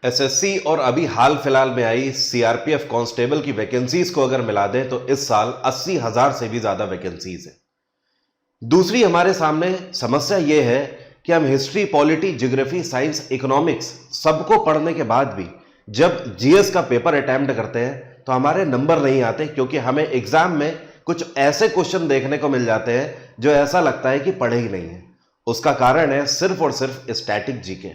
SSC और अभी हाल फिलहाल में आई सीआरपीएफ कांस्टेबल की वैकेंसीज को अगर मिला दें तो इस साल 80,000 से भी ज्यादा वैकेंसीज है। दूसरी हमारे सामने समस्या यह है कि हम history, polity, geography, science, economics सबको पढ़ने के बाद भी जब जीएस का पेपर अटेम्प्ट करते हैं तो हमारे नंबर नहीं आते, क्योंकि हमें एग्जाम में कुछ ऐसे क्वेश्चन देखने को मिल जाते हैं जो ऐसा लगता है कि पढ़े ही नहीं है। उसका कारण है सिर्फ और सिर्फ स्टैटिक जीके।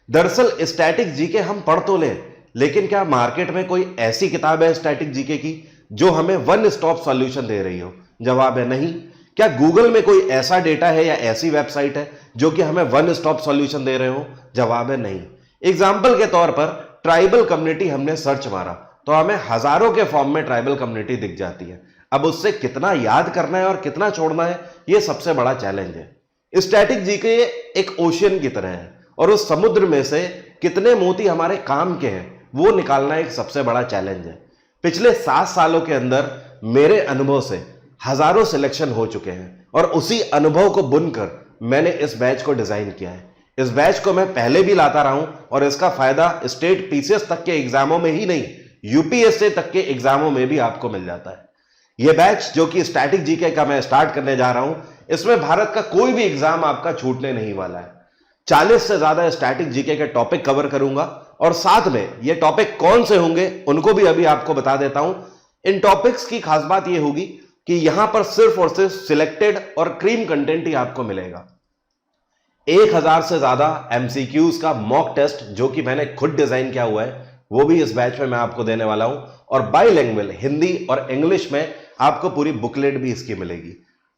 दरअसल स्टैटिक जीके हम पढ़ तो लें, लेकिन क्या मार्केट में कोई ऐसी किताब है स्टैटिक जीके की जो हमें वन स्टॉप सॉल्यूशन दे रही हो? जवाब है नहीं। क्या गूगल में कोई ऐसा डेटा है या ऐसी वेबसाइट है जो कि हमें वन स्टॉप सॉल्यूशन दे रहे हो? जवाब है नहीं। एग्जाम्पल के तौर पर ट्राइबल कम्युनिटी हमने सर्च मारा तो हमें हजारों के फॉर्म में ट्राइबल कम्युनिटी दिख जाती है। अब उससे कितना याद करना है और कितना छोड़ना है, यह सबसे बड़ा चैलेंज है। स्टैटिक जीके एक ओशियन की तरह है और उस समुद्र में से कितने मोती हमारे काम के हैं वो निकालना एक सबसे बड़ा चैलेंज है। पिछले 7 सालों के अंदर मेरे अनुभव से हजारों सिलेक्शन हो चुके हैं और उसी अनुभव को बुनकर मैंने इस बैच को डिजाइन किया है। इस बैच को मैं पहले भी लाता रहा हूं और इसका फायदा स्टेट पीसीएस तक के एग्जामों में ही नहीं, यूपीएससी तक के एग्जामों में भी आपको मिल जाता है। यह बैच जो कि स्टैटिक जीके का मैं स्टार्ट करने जा रहा हूं, इसमें भारत का कोई भी एग्जाम आपका छूटने नहीं वाला है। 40 से ज्यादा स्टैटिक जीके के टॉपिक कवर करूंगा और साथ में ये टॉपिक कौन से होंगे उनको भी अभी आपको बता देता हूं। इन टॉपिक्स की खास बात यह होगी कि यहां पर सिर्फ और सिर्फ सिलेक्टेड और क्रीम कंटेंट ही आपको मिलेगा। 1000 से ज्यादा एमसीक्यूज का मॉक टेस्ट जो कि मैंने खुद डिजाइन किया हुआ है वो भी इस बैच में मैं आपको देने वाला हूं, और बाइलिंगुअल हिंदी और इंग्लिश में आपको पूरी बुकलेट भी इसकी मिलेगी।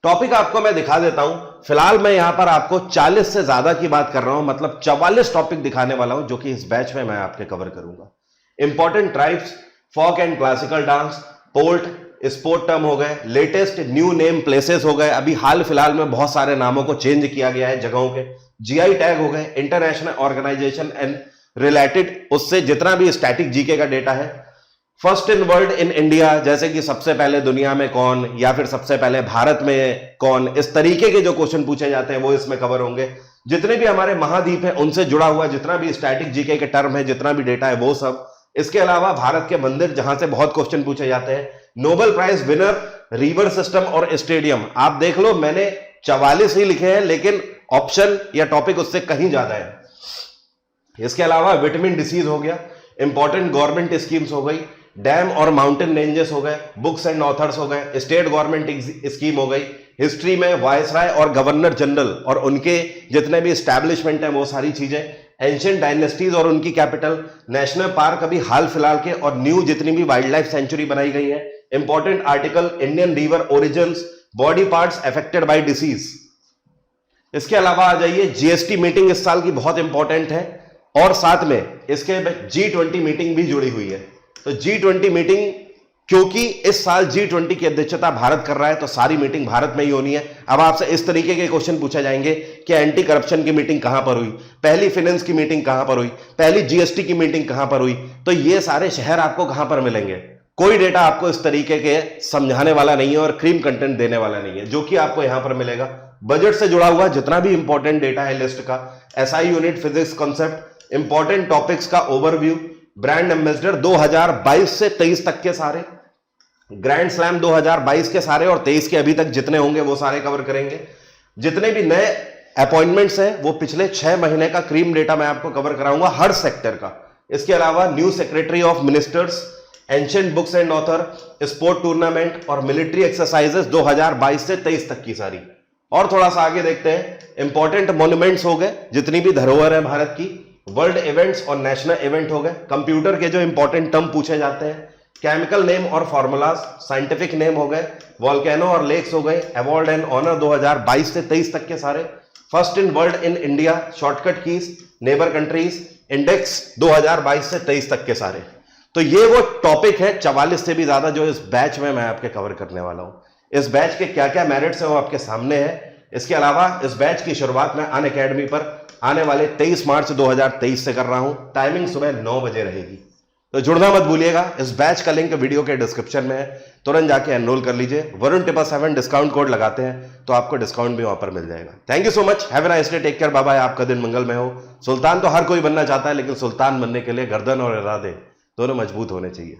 टॉपिक आपको मैं दिखा देता हूं। फिलहाल मैं यहां पर आपको 40 से ज्यादा की बात कर रहा हूं, मतलब 44 टॉपिक दिखाने वाला हूं जो कि इस बैच में मैं आपके कवर करूंगा। Important tribes, folk and classical dance, port, sport term हो गए, लेटेस्ट न्यू नेम प्लेसेस हो गए, अभी हाल फिलहाल में बहुत सारे नामों को चेंज किया गया है जगहों के, जीआई टैग हो गए, इंटरनेशनल ऑर्गेनाइजेशन एंड रिलेटेड उससे जितना भी स्टैटिक जीके का डेटा है, first in world in India, जैसे कि सबसे पहले दुनिया में कौन या फिर सबसे पहले भारत में कौन, इस तरीके के जो क्वेश्चन पूछे जाते हैं वो इसमें कवर होंगे। जितने भी हमारे महाद्वीप है उनसे जुड़ा हुआ जितना भी स्टैटिक जीके के टर्म है, जितना भी डेटा है वो सब। इसके अलावा भारत के मंदिर जहां से बहुत क्वेश्चन पूछे जाते हैं, Nobel prize winner, river system और स्टेडियम। आप देख लो मैंने 44 ही लिखे हैं लेकिन ऑप्शन या टॉपिक उससे कहीं ज्यादा है। इसके अलावा विटामिन डिसीज हो गया, इंपॉर्टेंट गवर्नमेंट स्कीम्स हो गई, डैम और माउंटेन रेंजेस हो गए, बुक्स एंड ऑथर्स हो गए, स्टेट गवर्नमेंट स्कीम हो गई, हिस्ट्री में वायसराय और गवर्नर जनरल और उनके जितने भी स्टैब्लिशमेंट हैं वो सारी चीजें, एंशिएंट डायनेस्टीज और उनकी कैपिटल, नेशनल पार्क अभी हाल फिलहाल के और न्यू जितनी भी वाइल्ड लाइफ सेंचुरी बनाई गई है, important article, Indian river origins, body parts affected by disease. इसके अलावा आ जाइए जीएसटी मीटिंग इस साल की बहुत इंपॉर्टेंट है और साथ में इसके G20 मीटिंग भी जुड़ी हुई है। तो G20 मीटिंग, क्योंकि इस साल G20 की अध्यक्षता भारत कर रहा है तो सारी मीटिंग भारत में ही होनी है। अब आपसे इस तरीके के क्वेश्चन पूछे जाएंगे कि एंटी करप्शन की मीटिंग कहां पर हुई, पहली फाइनेंस की मीटिंग कहां पर हुई, पहली जीएसटी की मीटिंग कहां पर हुई, तो ये सारे शहर आपको कहां पर मिलेंगे। कोई डेटा आपको इस तरीके के समझाने वाला नहीं है और क्रीम कंटेंट देने वाला नहीं है, जो कि आपको यहां पर मिलेगा। बजट से जुड़ा हुआ जितना भी इंपॉर्टेंट डेटा है लिस्ट का, SI unit, physics concept, important topics का ओवरव्यू, ब्रांड एम्बेसडर 2022 से 23 तक के सारे, ग्रैंड स्लैम 2022 के सारे और 23 के अभी तक जितने होंगे वो सारे कवर करेंगे। जितने भी नए अपॉइंटमेंट्स हैं वो पिछले 6 महीने का क्रीम डेटा मैं आपको कवर कराऊंगा हर सेक्टर का। इसके अलावा new secretary of ministers, ancient books and author, sport tournament और मिलिट्री एक्सरसाइजेस 2022 से 23 तक की सारी। और थोड़ा सा आगे देखते हैं, इंपॉर्टेंट मॉन्यूमेंट्स हो गए, जितनी भी धरोहर है भारत की, वर्ल्ड इवेंट्स और नेशनल इवेंट हो गए, कंप्यूटर के जो इंपॉर्टेंट टर्म पूछे जाते हैं, केमिकल नेम और फॉर्मूलाज, साइंटिफिक नेम हो गए, वॉल्केनो और लेक्स हो गए, अवार्ड एंड ऑनर 2022 से 23 तक के सारे, first in world in India, shortcut keys, neighbour countries, index 2022 से 23 तक के सारे। तो ये वो टॉपिक है 44 से भी ज्यादा जो इस बैच में मैं आपके कवर करने वाला हूं। इस बैच के क्या क्या मेरिट्स हैं वो आपके सामने है। इसके अलावा इस बैच की शुरुआत मैं अनअकैडमी पर आने वाले 23 मार्च 2023 से कर रहा हूं। टाइमिंग सुबह 9 बजे रहेगी। तो जुड़ना मत भूलिएगा। इस बैच का लिंक वीडियो के डिस्क्रिप्शन में है, तुरंत जाके एनरोल कर लीजिए। वरुण टिपा 7 डिस्काउंट कोड लगाते हैं तो आपको डिस्काउंट भी वहां पर मिल जाएगा। Thank you so much, have a nice day, take care, bye bye. आपका दिन मंगलमय हो। सुल्तान तो हर कोई बनना चाहता है, लेकिन सुल्तान बनने के लिए गर्दन और इरादे दोनों मजबूत होने चाहिए।